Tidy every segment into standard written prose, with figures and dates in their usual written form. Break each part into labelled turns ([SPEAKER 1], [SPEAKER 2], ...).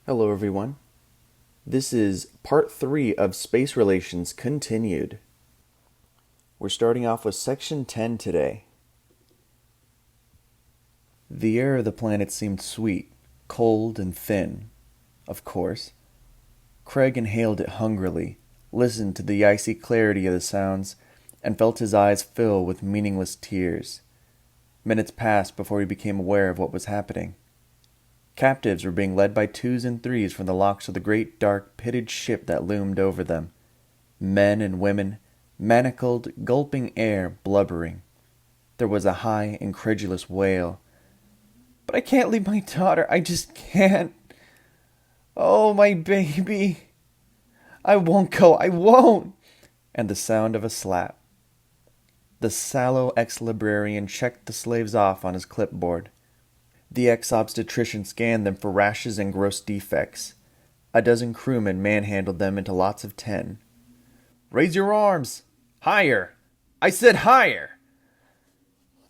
[SPEAKER 1] Hello, everyone. This is part 3 of Space Relations Continued. We're starting off with section 10 today. The air of the planet seemed sweet, cold, and thin. Of course. Craig inhaled it hungrily, listened to the icy clarity of the sounds, and felt his eyes fill with meaningless tears. Minutes passed before he became aware of what was happening. Captives were being led by twos and threes from the locks of the great dark pitted ship that loomed over them. Men and women, manacled, gulping air, blubbering. There was a high, incredulous wail. "But I can't leave my daughter, I just can't. Oh, my baby. I won't go, I won't." And the sound of a slap. The sallow ex-librarian checked the slaves off on his clipboard. The ex-obstetrician scanned them for rashes and gross defects. A dozen crewmen manhandled them into lots of 10. "Raise your arms! Higher! I said higher!"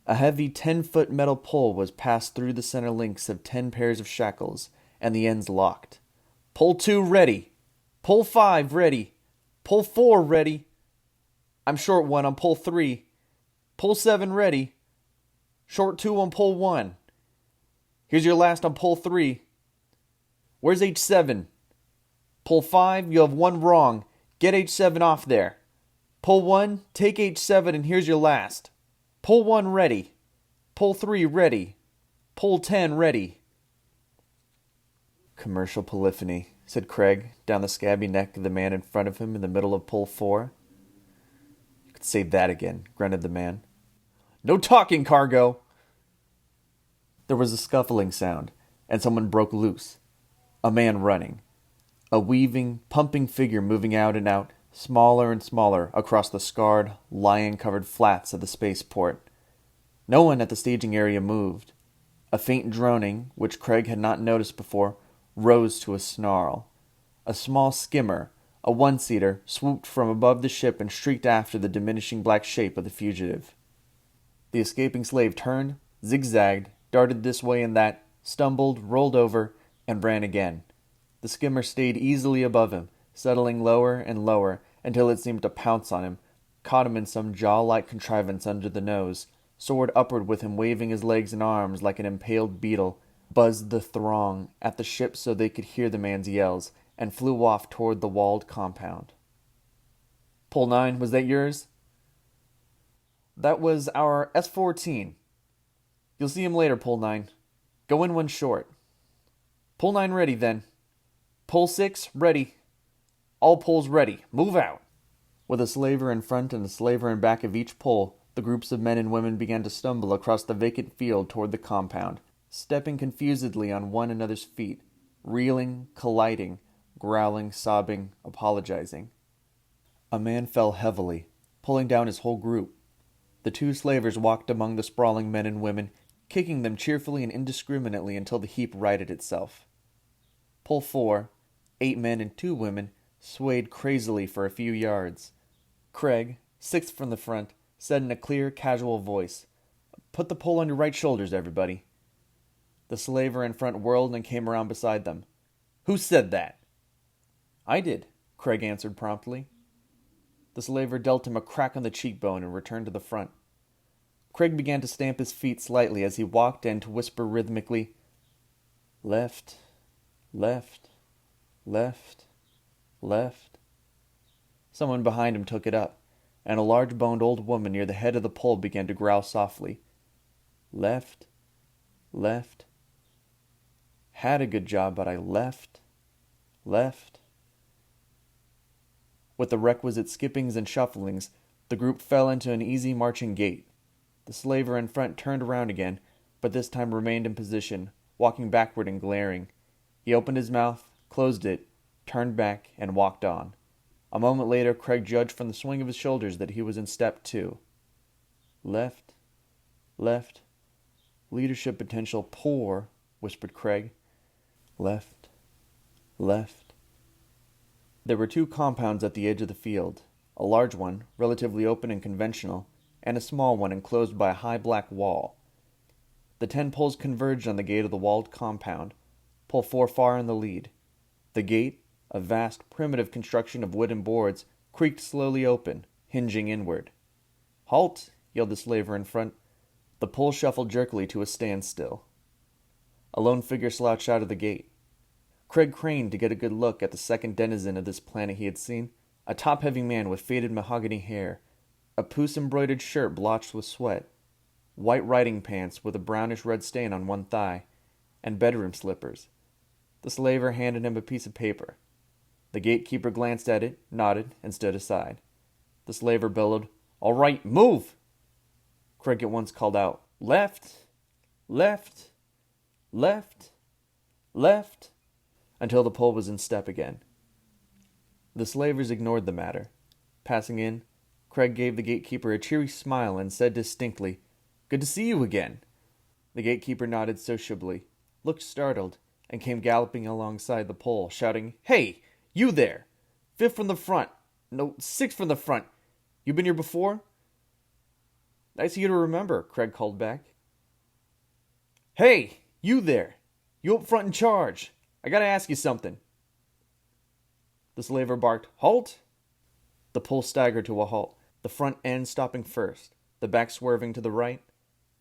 [SPEAKER 1] A heavy 10-foot metal pole was passed through the center links of 10 pairs of shackles, and the ends locked. "Pole 2 ready! Pole 5 ready! Pole 4 ready! I'm short 1 on pole 3. Pole 7 ready! Short 2 on pole 1. Here's your last on pole 3. Where's H7? Pole 5, you have 1 wrong. Get H7 off there. Pole 1, take H7 and here's your last. Pole 1 ready. Pole 3 ready. Pole 10 ready." "Commercial polyphony," said Craig, down the scabby neck of the man in front of him in the middle of pole 4. "You could say that again," grunted the man. "No talking, cargo!" There was a scuffling sound, and someone broke loose. A man running. A weaving, pumping figure moving out and out, smaller and smaller, across the scarred, lion-covered flats of the spaceport. No one at the staging area moved. A faint droning, which Craig had not noticed before, rose to a snarl. A small skimmer, a one-seater, swooped from above the ship and shrieked after the diminishing black shape of the fugitive. The escaping slave turned, zigzagged, darted this way and that, stumbled, rolled over, and ran again. The skimmer stayed easily above him, settling lower and lower until it seemed to pounce on him, caught him in some jaw-like contrivance under the nose, soared upward with him waving his legs and arms like an impaled beetle, buzzed the throng at the ship so they could hear the man's yells, and flew off toward the walled compound. "Pole 9, was that yours?" "That was our S-14. You'll see him later, Pole 9. Go in 1 short. Pole 9 ready, then. Pole 6 ready. All poles ready. Move out." With a slaver in front and a slaver in back of each pole, the groups of men and women began to stumble across the vacant field toward the compound, stepping confusedly on one another's feet, reeling, colliding, growling, sobbing, apologizing. A man fell heavily, pulling down his whole group. The 2 slavers walked among the sprawling men and women, kicking them cheerfully and indiscriminately until the heap righted itself. Pole 4, 8 men and 2 women, swayed crazily for a few yards. Craig, 6th from the front, said in a clear, casual voice, "Put the pole on your right shoulders, everybody." The slaver in front whirled and came around beside them. "Who said that?" "I did," Craig answered promptly. The slaver dealt him a crack on the cheekbone and returned to the front. Craig began to stamp his feet slightly as he walked and to whisper rhythmically, "Left, left, left, left." Someone behind him took it up, and a large-boned old woman near the head of the pole began to growl softly, "Left, left. Had a good job, but I left, left." With the requisite skippings and shufflings, the group fell into an easy marching gait. The slaver in front turned around again, but this time remained in position, walking backward and glaring. He opened his mouth, closed it, turned back, and walked on. A moment later, Craig judged from the swing of his shoulders that he was in step 2. "Left, left. Leadership potential poor," whispered Craig. "Left, left." There were 2 compounds at the edge of the field, a large one, relatively open and conventional, and a small one enclosed by a high black wall. The 10 poles converged on the gate of the walled compound, pole 4 far in the lead. The gate, a vast, primitive construction of wooden boards, creaked slowly open, hinging inward. "Halt!" yelled the slaver in front. The pole shuffled jerkily to a standstill. A lone figure slouched out of the gate. Craig craned to get a good look at the second denizen of this planet he had seen, a top-heavy man with faded mahogany hair, a puce-embroidered shirt blotched with sweat, white riding pants with a brownish-red stain on one thigh, and bedroom slippers. The slaver handed him a piece of paper. The gatekeeper glanced at it, nodded, and stood aside. The slaver bellowed, "All right, move!" Craig at once called out, "Left! Left! Left! Left!" until the pole was in step again. The slavers ignored the matter. Passing in, Craig gave the gatekeeper a cheery smile and said distinctly, "Good to see you again." The gatekeeper nodded sociably, looked startled, and came galloping alongside the pole, shouting, "Hey, you there! 5th from the front. No, 6th from the front. You been here before?" "Nice of you to remember," Craig called back. "Hey, you there! You up front in charge. I gotta ask you something." The slaver barked, "Halt!" The pole staggered to a halt, the front end stopping first, the back swerving to the right.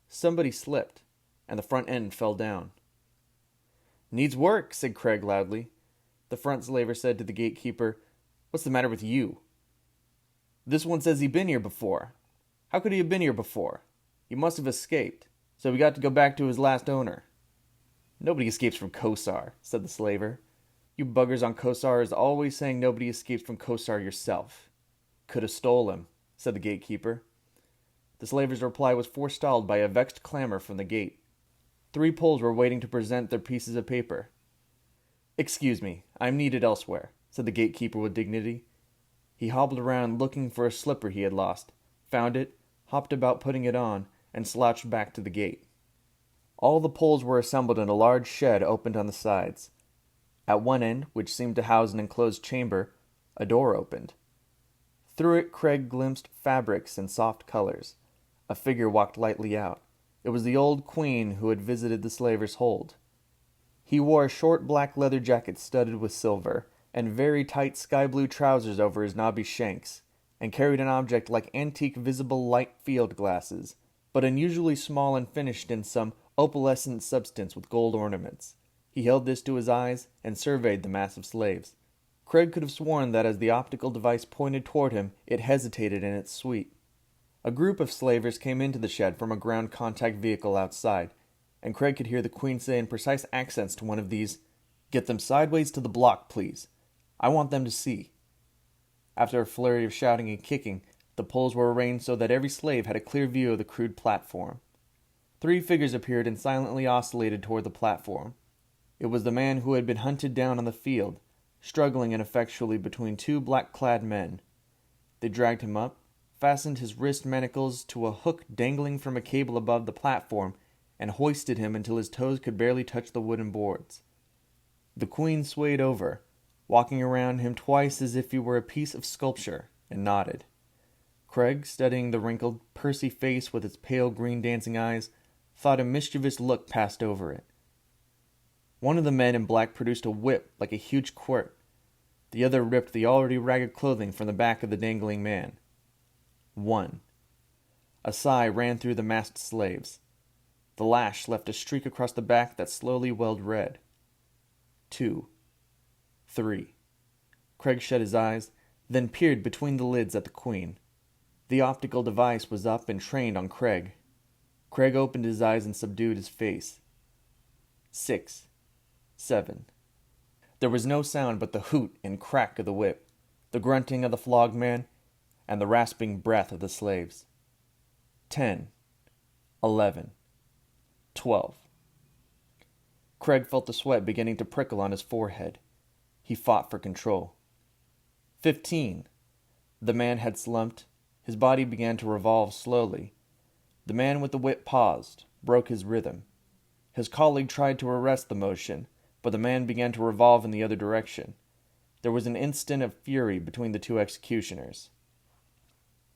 [SPEAKER 1] Somebody slipped, and the front end fell down. "Needs work," said Craig loudly. The front slaver said to the gatekeeper, "What's the matter with you?" "This one says he'd been here before." "How could he have been here before? He must have escaped, so we got to go back to his last owner." "Nobody escapes from Kossar," said the slaver. "You buggers on Kossar is always saying nobody escapes from Kossar yourself." "Could have stole him," said the gatekeeper. The slaver's reply was forestalled by a vexed clamor from the gate. 3 poles were waiting to present their pieces of paper. "Excuse me, I am needed elsewhere," said the gatekeeper with dignity. He hobbled around looking for a slipper he had lost, found it, hopped about putting it on, and slouched back to the gate. All the poles were assembled in a large shed opened on the sides. At one end, which seemed to house an enclosed chamber, a door opened. Through it Craig glimpsed fabrics and soft colors. A figure walked lightly out. It was the old queen who had visited the slaver's hold. He wore a short black leather jacket studded with silver, and very tight sky-blue trousers over his knobby shanks, and carried an object like antique visible light field glasses, but unusually small and finished in some opalescent substance with gold ornaments. He held this to his eyes and surveyed the mass of slaves. Craig could have sworn that as the optical device pointed toward him, it hesitated in its sweep. A group of slavers came into the shed from a ground contact vehicle outside, and Craig could hear the queen say in precise accents to one of these, "Get them sideways to the block, please. I want them to see." After a flurry of shouting and kicking, the poles were arranged so that every slave had a clear view of the crude platform. 3 figures appeared and silently oscillated toward the platform. It was the man who had been hunted down on the field, struggling ineffectually between 2 black-clad men. They dragged him up, fastened his wrist manacles to a hook dangling from a cable above the platform, and hoisted him until his toes could barely touch the wooden boards. The queen swayed over, walking around him twice as if he were a piece of sculpture, and nodded. Craig, studying the wrinkled, pursy face with its pale green dancing eyes, thought a mischievous look passed over it. One of the men in black produced a whip like a huge quirt. The other ripped the already ragged clothing from the back of the dangling man. 1. A sigh ran through the masked slaves. The lash left a streak across the back that slowly welled red. 2. 3. Craig shut his eyes, then peered between the lids at the queen. The optical device was up and trained on Craig. Craig opened his eyes and subdued his face. 6. 7. There was no sound but the hoot and crack of the whip, the grunting of the flogged man, and the rasping breath of the slaves. 10. 11. 12. Craig felt the sweat beginning to prickle on his forehead. He fought for control. 15. The man had slumped. His body began to revolve slowly. The man with the whip paused, broke his rhythm. His colleague tried to arrest the motion, but the man began to revolve in the other direction. There was an instant of fury between the 2 executioners.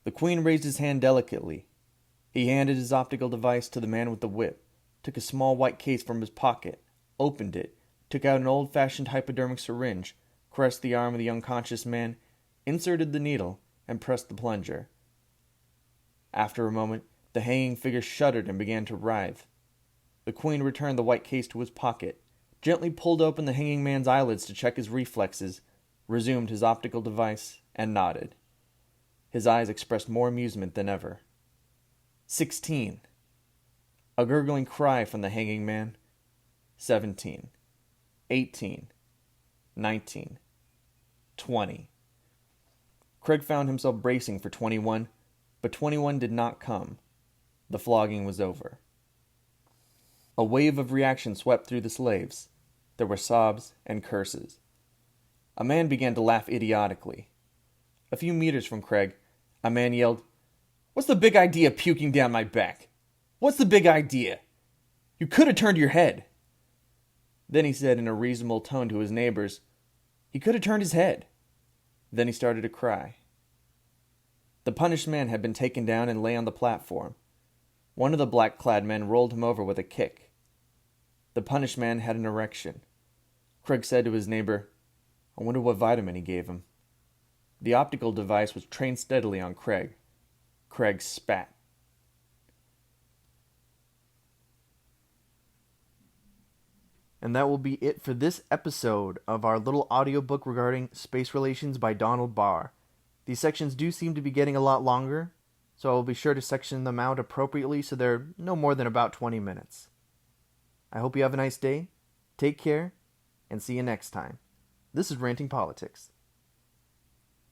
[SPEAKER 1] The queen raised his hand delicately. He handed his optical device to the man with the whip, took a small white case from his pocket, opened it, took out an old-fashioned hypodermic syringe, caressed the arm of the unconscious man, inserted the needle, and pressed the plunger. After a moment, the hanging figure shuddered and began to writhe. The Queen returned the white case to his pocket, gently pulled open the hanging man's eyelids to check his reflexes, resumed his optical device, and nodded. His eyes expressed more amusement than ever. 16. A gurgling cry from the hanging man. 17. 18. 19. 20. Craig found himself bracing for 21, but 21 did not come. The flogging was over. A wave of reaction swept through the slaves. There were sobs and curses. A man began to laugh idiotically. A few meters from Craig, a man yelled, "What's the big idea puking down my back? What's the big idea? You could have turned your head." Then he said in a reasonable tone to his neighbors, "He could have turned his head." Then he started to cry. The punished man had been taken down and lay on the platform. One of the black-clad men rolled him over with a kick. The punished man had an erection. Craig said to his neighbor, "I wonder what vitamin he gave him." The optical device was trained steadily on Craig. Craig spat. And that will be it for this episode of our little audiobook regarding space relations by Donald Barr. These sections do seem to be getting a lot longer, so I will be sure to section them out appropriately so they're no more than about 20 minutes. I hope you have a nice day, take care, and see you next time. This is Ranting Politics.